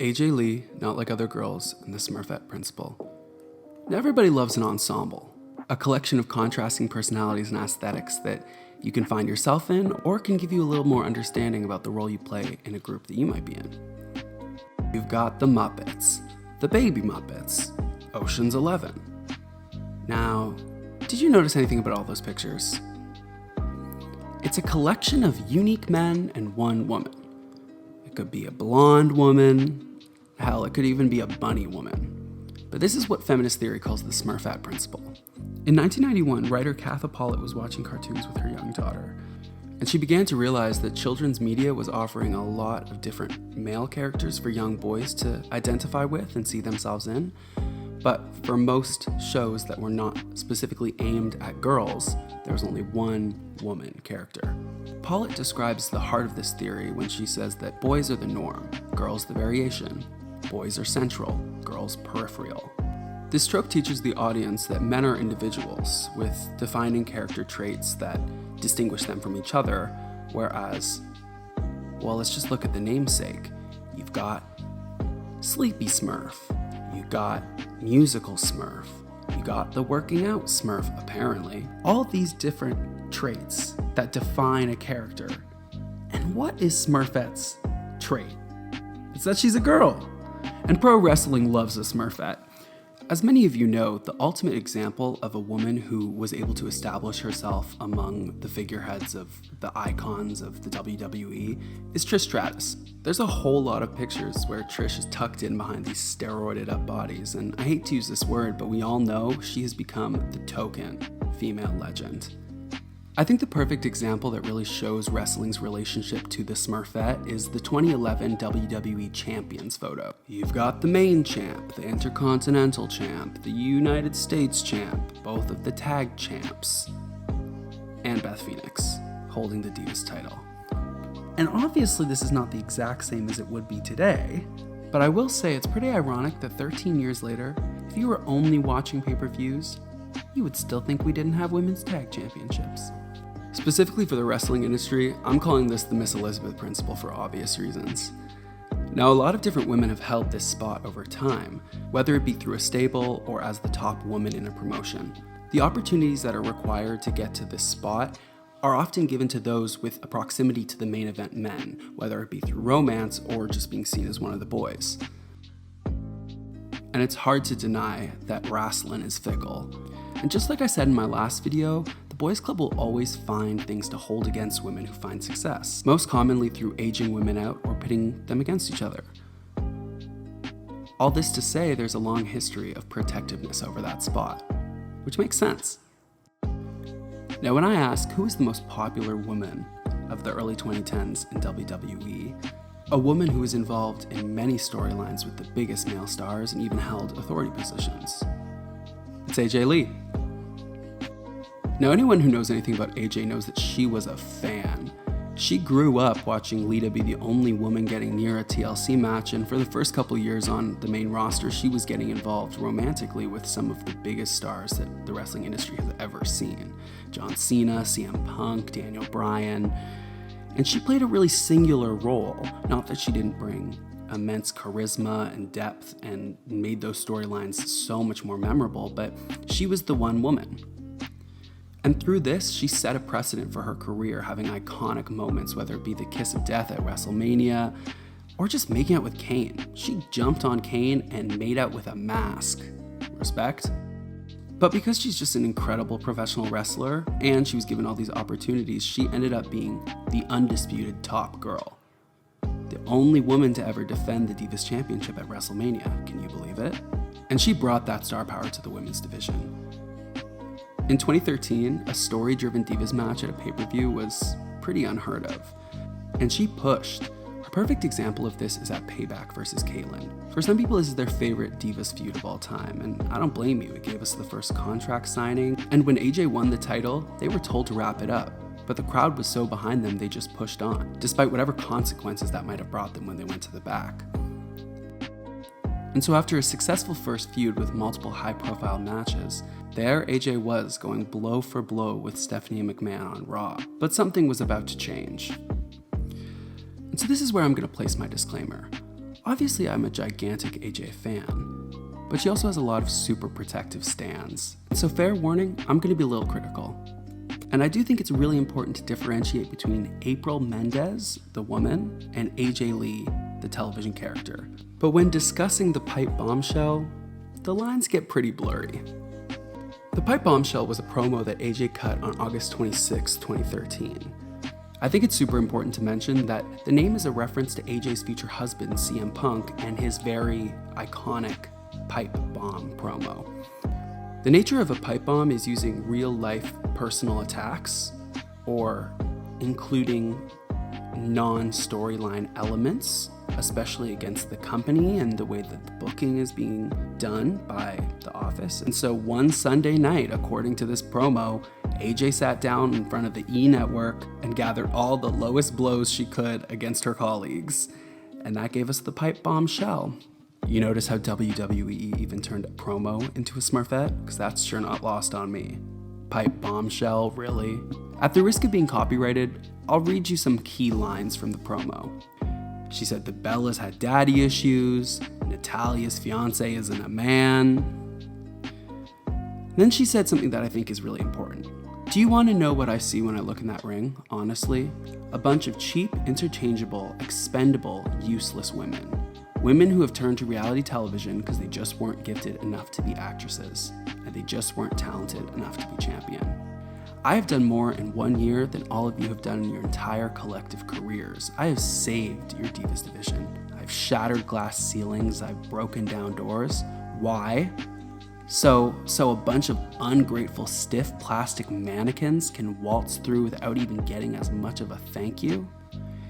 AJ Lee, Not Like Other Girls, and the Smurfette Principle. Now everybody loves an ensemble, a collection of contrasting personalities and aesthetics that you can find yourself in or can give you a little more understanding about the role you play in a group that you might be in. You've got the Muppets, the Baby Muppets, Ocean's 11. Now, did you notice anything about all those pictures? It's a collection of unique men and one woman. It could be a blonde woman, hell, it could even be a bunny woman. But this is what feminist theory calls the Smurfette Principle. In 1991, writer Katha Pollitt was watching cartoons with her young daughter, and she began to realize that children's media was offering a lot of different male characters for young boys to identify with and see themselves in. But for most shows that were not specifically aimed at girls, there was only one woman character. Pollitt describes the heart of this theory when she says that boys are the norm, girls the variation. Boys are central, girls peripheral. This trope teaches the audience that men are individuals with defining character traits that distinguish them from each other, whereas, well, let's just look at the namesake. You've got Sleepy Smurf, you got Musical Smurf, you got the Working Out Smurf, apparently. All these different traits that define a character. And what is Smurfette's trait? It's that she's a girl. And pro wrestling loves a Smurfette. As many of you know, the ultimate example of a woman who was able to establish herself among the figureheads of the icons of the WWE is Trish Stratus. There's a whole lot of pictures where Trish is tucked in behind these steroided up bodies, and I hate to use this word, but we all know she has become the token female legend. I think the perfect example that really shows wrestling's relationship to the Smurfette is the 2011 WWE Champions photo. You've got the main champ, the Intercontinental champ, the United States champ, both of the tag champs, and Beth Phoenix holding the Divas title. And obviously this is not the exact same as it would be today, but I will say it's pretty ironic that 13 years later, if you were only watching pay-per-views, you would still think we didn't have women's tag championships. Specifically for the wrestling industry, I'm calling this the Miss Elizabeth Principle for obvious reasons. Now, a lot of different women have held this spot over time, whether it be through a stable or as the top woman in a promotion. The opportunities that are required to get to this spot are often given to those with a proximity to the main event men, whether it be through romance or just being seen as one of the boys. And it's hard to deny that wrestling is fickle. And just like I said in my last video, the boys club will always find things to hold against women who find success, most commonly through aging women out or pitting them against each other. All this to say there's a long history of protectiveness over that spot, which makes sense. Now when I ask who is the most popular woman of the early 2010s in WWE, a woman who was involved in many storylines with the biggest male stars and even held authority positions, it's AJ Lee. Now, anyone who knows anything about AJ knows that she was a fan. She grew up watching Lita be the only woman getting near a TLC match, and for the first couple years on the main roster, she was getting involved romantically with some of the biggest stars that the wrestling industry has ever seen. John Cena, CM Punk, Daniel Bryan. And she played a really singular role, not that she didn't bring immense charisma and depth and made those storylines so much more memorable, but she was the one woman. And through this, she set a precedent for her career, having iconic moments, whether it be the kiss of death at WrestleMania or just making out with Kane. She jumped on Kane and made out with a mask. Respect? But because she's just an incredible professional wrestler and she was given all these opportunities, she ended up being the undisputed top girl. The only woman to ever defend the Divas Championship at WrestleMania, can you believe it? And she brought that star power to the women's division. In 2013, a story-driven Divas match at a pay-per-view was pretty unheard of, and she pushed. A perfect example of this is at Payback versus Kaitlyn. For some people, this is their favorite Divas feud of all time, and I don't blame you. It gave us the first contract signing, and when AJ won the title, they were told to wrap it up. But the crowd was so behind them, they just pushed on, despite whatever consequences that might have brought them when they went to the back. And so after a successful first feud with multiple high-profile matches, there AJ was going blow for blow with Stephanie McMahon on Raw, but something was about to change. And so this is where I'm going to place my disclaimer. Obviously, I'm a gigantic AJ fan, but she also has a lot of super protective stans. So fair warning, I'm gonna be a little critical. And I do think it's really important to differentiate between April Mendez, the woman, and AJ Lee, the television character. But when discussing the pipe bombshell, the lines get pretty blurry. The pipe bombshell was a promo that AJ cut on August 26, 2013. I think it's super important to mention that the name is a reference to AJ's future husband, CM Punk, and his very iconic pipe bomb promo. The nature of a pipe bomb is using real-life personal attacks, or including non-storyline elements, especially against the company and the way that the booking is being done by The Office. And so one Sunday night, according to this promo, AJ sat down in front of the E! Network and gathered all the lowest blows she could against her colleagues. And that gave us the pipe bombshell. You notice how WWE even turned a promo into a Smurfette? Because that's sure not lost on me. Pipe bombshell, really? At the risk of being copyrighted, I'll read you some key lines from the promo. She said the Bellas had daddy issues, Natalia's fiance isn't a man. Then she said something that I think is really important. Do you want to know what I see when I look in that ring, honestly? A bunch of cheap, interchangeable, expendable, useless women. Women who have turned to reality television because they just weren't gifted enough to be actresses, and they just weren't talented enough to be champion. I have done more in 1 year than all of you have done in your entire collective careers. I have saved your Divas division. I've shattered glass ceilings, I've broken down doors. Why? So a bunch of ungrateful, stiff plastic mannequins can waltz through without even getting as much of a thank you?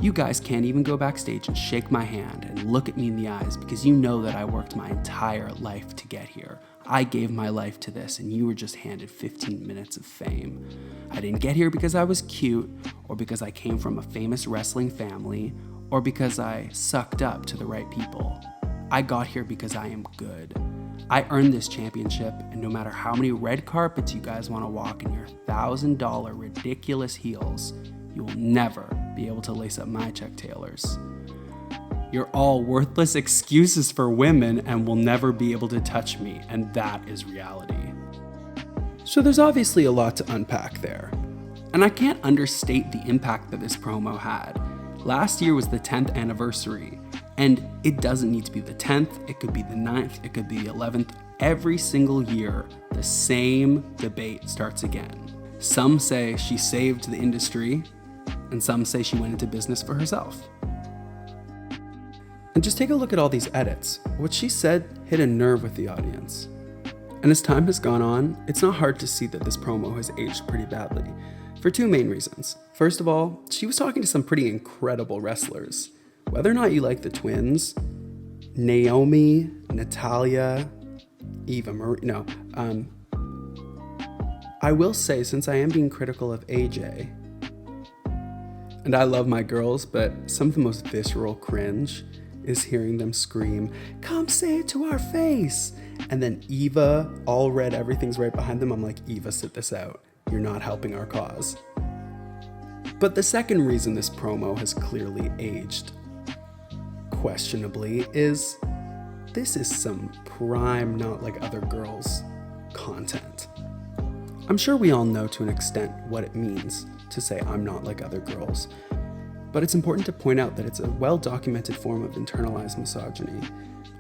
You guys can't even go backstage and shake my hand and look at me in the eyes because you know that I worked my entire life to get here. I gave my life to this and you were just handed 15 minutes of fame. I didn't get here because I was cute, or because I came from a famous wrestling family, or because I sucked up to the right people. I got here because I am good. I earned this championship, and no matter how many red carpets you guys want to walk in your $1,000 ridiculous heels, you will never be able to lace up my Chuck Taylors. You're all worthless excuses for women and will never be able to touch me, and that is reality. So there's obviously a lot to unpack there. And I can't understate the impact that this promo had. Last year was the 10th anniversary, and it doesn't need to be the 10th, it could be the 9th, it could be the 11th. Every single year, the same debate starts again. Some say she saved the industry, and some say she went into business for herself. And just take a look at all these edits. What she said hit a nerve with the audience. And as time has gone on, it's not hard to see that this promo has aged pretty badly, for two main reasons. First of all, she was talking to some pretty incredible wrestlers. Whether or not you like the twins, Naomi, Natalia, Eva Marie, I will say, since I am being critical of AJ, and I love my girls, but some of the most visceral cringe is hearing them scream, "Come say it to our face!" And then Eva, all red, everything's right behind them. I'm like, Eva, sit this out. You're not helping our cause. But the second reason this promo has clearly aged questionably is this is some prime Not Like Other Girls content. I'm sure we all know to an extent what it means to say I'm not like other girls, but it's important to point out that it's a well-documented form of internalized misogyny.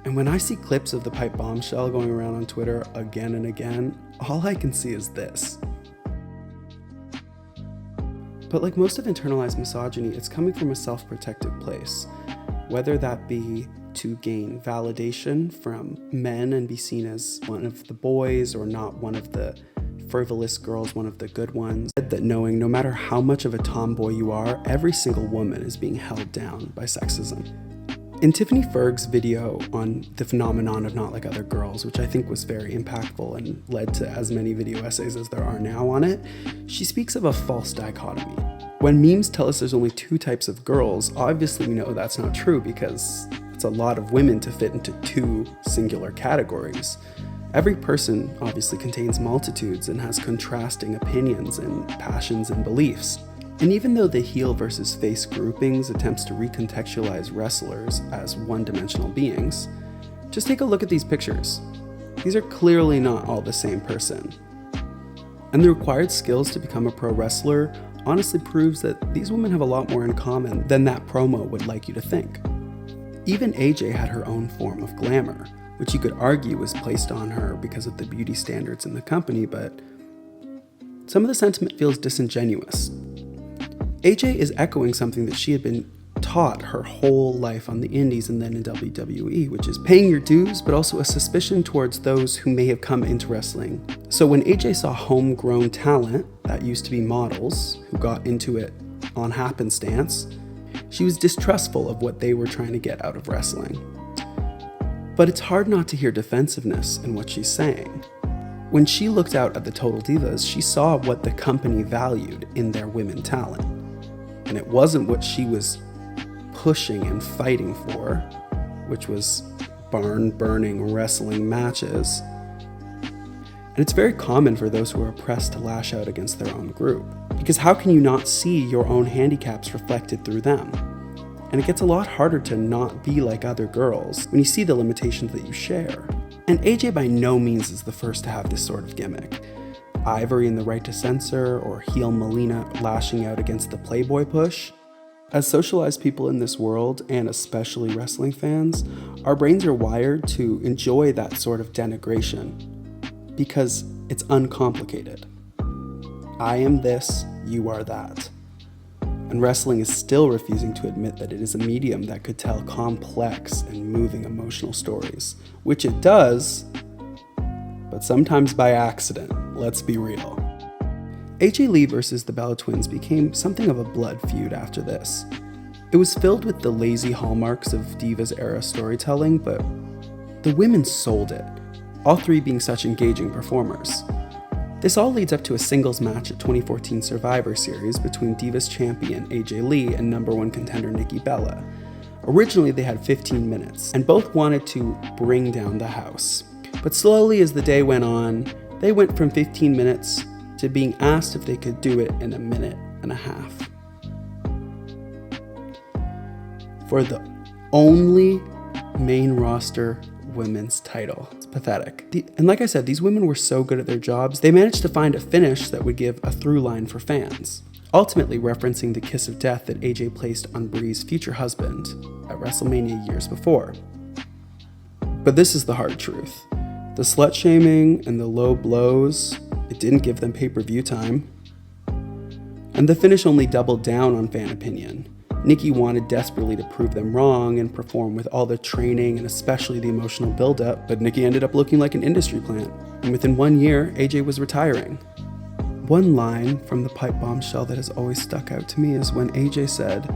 And when I see clips of the pipe bombshell going around on Twitter again and again, all I can see is this. But like most of internalized misogyny, it's coming from a self-protective place, whether that be to gain validation from men and be seen as one of the boys or not one of the frivolous girls, one of the good ones. That knowing no matter how much of a tomboy you are, every single woman is being held down by sexism. In Tiffany Ferg's video on the phenomenon of Not Like Other Girls, which I think was very impactful and led to as many video essays as there are now on it, she speaks of a false dichotomy. When memes tell us there's only two types of girls, obviously we know that's not true because it's a lot of women to fit into two singular categories. Every person obviously contains multitudes and has contrasting opinions and passions and beliefs. And even though the heel versus face groupings attempts to recontextualize wrestlers as one-dimensional beings, just take a look at these pictures. These are clearly not all the same person. And the required skills to become a pro wrestler honestly proves that these women have a lot more in common than that promo would like you to think. Even AJ had her own form of glamour, which you could argue was placed on her because of the beauty standards in the company, but some of the sentiment feels disingenuous. AJ is echoing something that she had been taught her whole life on the indies and then in WWE, which is paying your dues, but also a suspicion towards those who may have come into wrestling. So when AJ saw homegrown talent that used to be models who got into it on happenstance, she was distrustful of what they were trying to get out of wrestling. But it's hard not to hear defensiveness in what she's saying. When she looked out at the Total Divas, she saw what the company valued in their women talent. And it wasn't what she was pushing and fighting for, which was barn-burning wrestling matches. And it's very common for those who are oppressed to lash out against their own group, because how can you not see your own handicaps reflected through them? And it gets a lot harder to not be like other girls when you see the limitations that you share. And AJ by no means is the first to have this sort of gimmick. Ivory in The Right to Censor, or heel Melina lashing out against the Playboy push. As socialized people in this world, and especially wrestling fans, our brains are wired to enjoy that sort of denigration because it's uncomplicated. I am this, you are that. And wrestling is still refusing to admit that it is a medium that could tell complex and moving emotional stories, which it does, but sometimes by accident, let's be real. AJ Lee versus the Bella Twins became something of a blood feud after this. It was filled with the lazy hallmarks of Divas era storytelling, but the women sold it, all three being such engaging performers. This all leads up to a singles match at 2014 Survivor Series between Divas champion AJ Lee and number one contender Nikki Bella. Originally they had 15 minutes, and both wanted to bring down the house. But slowly as the day went on, they went from 15 minutes to being asked if they could do it in a minute and a half. For the only main roster women's title. It's pathetic. And like I said, these women were so good at their jobs, they managed to find a finish that would give a through line for fans, ultimately referencing the kiss of death that AJ placed on Brie's future husband at WrestleMania years before. But this is the hard truth. The slut-shaming and the low blows, it didn't give them pay-per-view time. And the finish only doubled down on fan opinion. Nikki wanted desperately to prove them wrong and perform with all the training and especially the emotional buildup, but Nikki ended up looking like an industry plant. And within 1 year, AJ was retiring. One line from the Pipe Bombshell that has always stuck out to me is when AJ said,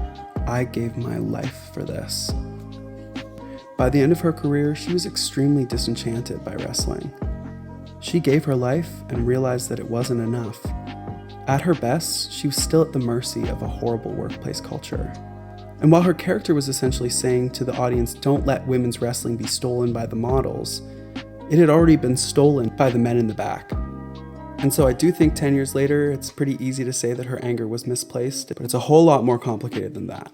"I gave my life for this." By the end of her career, she was extremely disenchanted by wrestling. She gave her life and realized that it wasn't enough. At her best, she was still at the mercy of a horrible workplace culture. And while her character was essentially saying to the audience, don't let women's wrestling be stolen by the models, it had already been stolen by the men in the back. And so I do think 10 years later, it's pretty easy to say that her anger was misplaced, but it's a whole lot more complicated than that.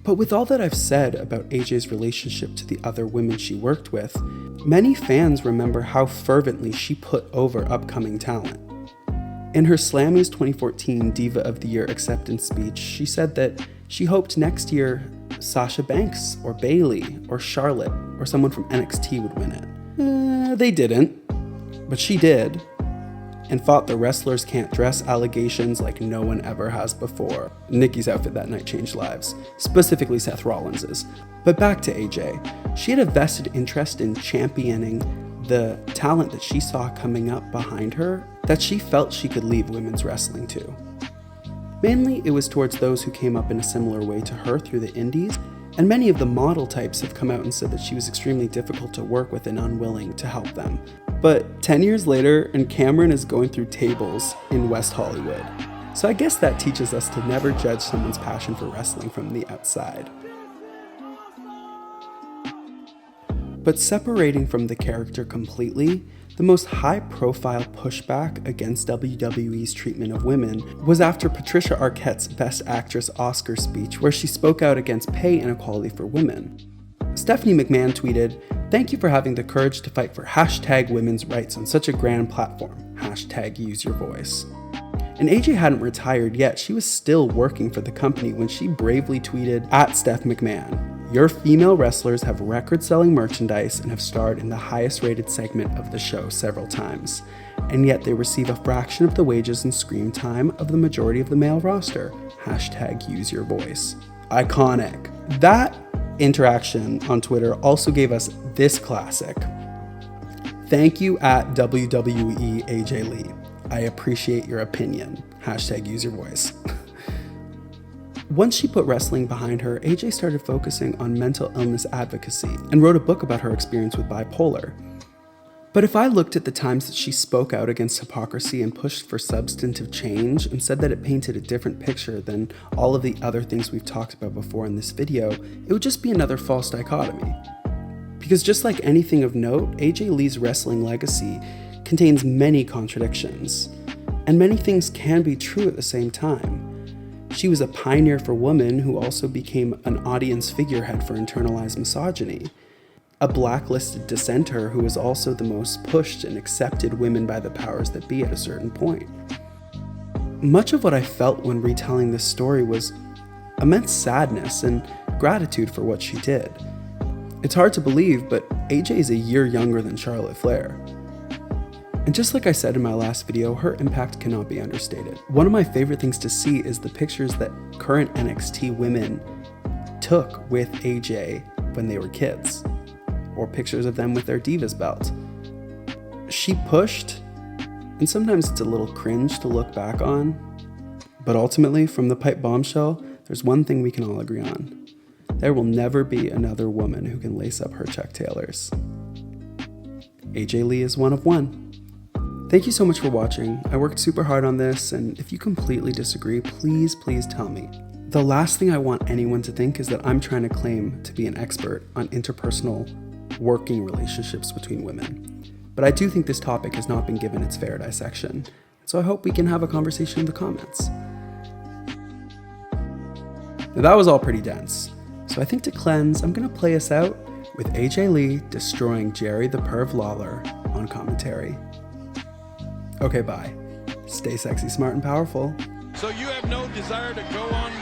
But with all that I've said about AJ's relationship to the other women she worked with, many fans remember how fervently she put over upcoming talent. In her Slammy's 2014 Diva of the Year acceptance speech, she said that she hoped next year Sasha Banks or Bayley or Charlotte or someone from NXT would win it. They didn't, but she did, and fought the wrestlers can't dress allegations like no one ever has before. Nikki's outfit that night changed lives, specifically Seth Rollins's. But back to AJ, she had a vested interest in championing the talent that she saw coming up behind her that she felt she could leave women's wrestling to. Mainly, it was towards those who came up in a similar way to her through the indies, and many of the model types have come out and said that she was extremely difficult to work with and unwilling to help them. But 10 years later, and Cameron is going through tables in West Hollywood. So I guess that teaches us to never judge someone's passion for wrestling from the outside. But separating from the character completely, The most high-profile pushback against WWE's treatment of women was after Patricia Arquette's Best Actress Oscar speech, where she spoke out against pay inequality for women. Stephanie McMahon tweeted, "Thank you for having the courage to fight for #women's rights on such a grand platform. #useyourvoice." And AJ hadn't retired yet. She was still working for the company when she bravely tweeted at Steph McMahon, "Your female wrestlers have record-selling merchandise and have starred in the highest-rated segment of the show several times, and yet they receive a fraction of the wages and screen time of the majority of the male roster. #useyourvoice." Iconic. That interaction on Twitter also gave us this classic. "Thank you at WWE AJ Lee. I appreciate your opinion. #useyourvoice." Once she put wrestling behind her, AJ started focusing on mental illness advocacy and wrote a book about her experience with bipolar. But if I looked at the times that she spoke out against hypocrisy and pushed for substantive change and said that it painted a different picture than all of the other things we've talked about before in this video, it would just be another false dichotomy. Because just like anything of note, AJ Lee's wrestling legacy contains many contradictions, and many things can be true at the same time. She was a pioneer for women who also became an audience figurehead for internalized misogyny, a blacklisted dissenter who was also the most pushed and accepted women by the powers that be at a certain point. Much of what I felt when retelling this story was immense sadness and gratitude for what she did. It's hard to believe, but AJ is a year younger than Charlotte Flair. And just like I said in my last video, her impact cannot be understated. One of my favorite things to see is the pictures that current NXT women took with AJ when they were kids, or pictures of them with their Divas belt. She pushed, and sometimes it's a little cringe to look back on, but ultimately, from the pipe bombshell, there's one thing we can all agree on. There will never be another woman who can lace up her Chuck Taylors. AJ Lee is one of one. Thank you so much for watching. I worked super hard on this, and if you completely disagree, please tell me. The last thing I want anyone to think is that I'm trying to claim to be an expert on interpersonal working relationships between women. But I do think this topic has not been given its fair dissection, so I hope we can have a conversation in the comments. Now that was all pretty dense, so I think to cleanse, I'm gonna play us out with AJ Lee destroying Jerry the Perv Lawler on commentary. Okay, bye. Stay sexy, smart, and powerful. So you have no desire to go on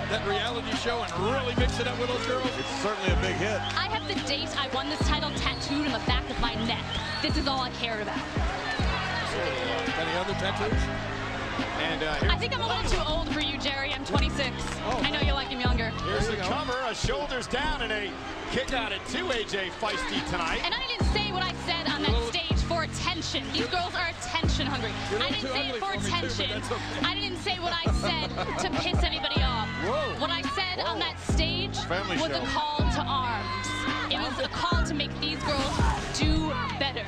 that reality show and really mix it up with those girls? It's certainly a big hit. I have the date I won this title tattooed on the back of my neck. This is all I cared about. So, any other tattoos? And I think I'm a little too old for you, Jerry. I'm 26. Oh, I know you like him younger. Here's the cover, a shoulders down, and a kick out at 2 AJ feisty tonight. And I didn't say what I said on that stage for attention. These girls are attention hungry. I didn't say it for attention. Okay. I didn't say what I said to piss anybody off. Whoa. What I said on that stage was a call to arms. It was a call to make these girls do better.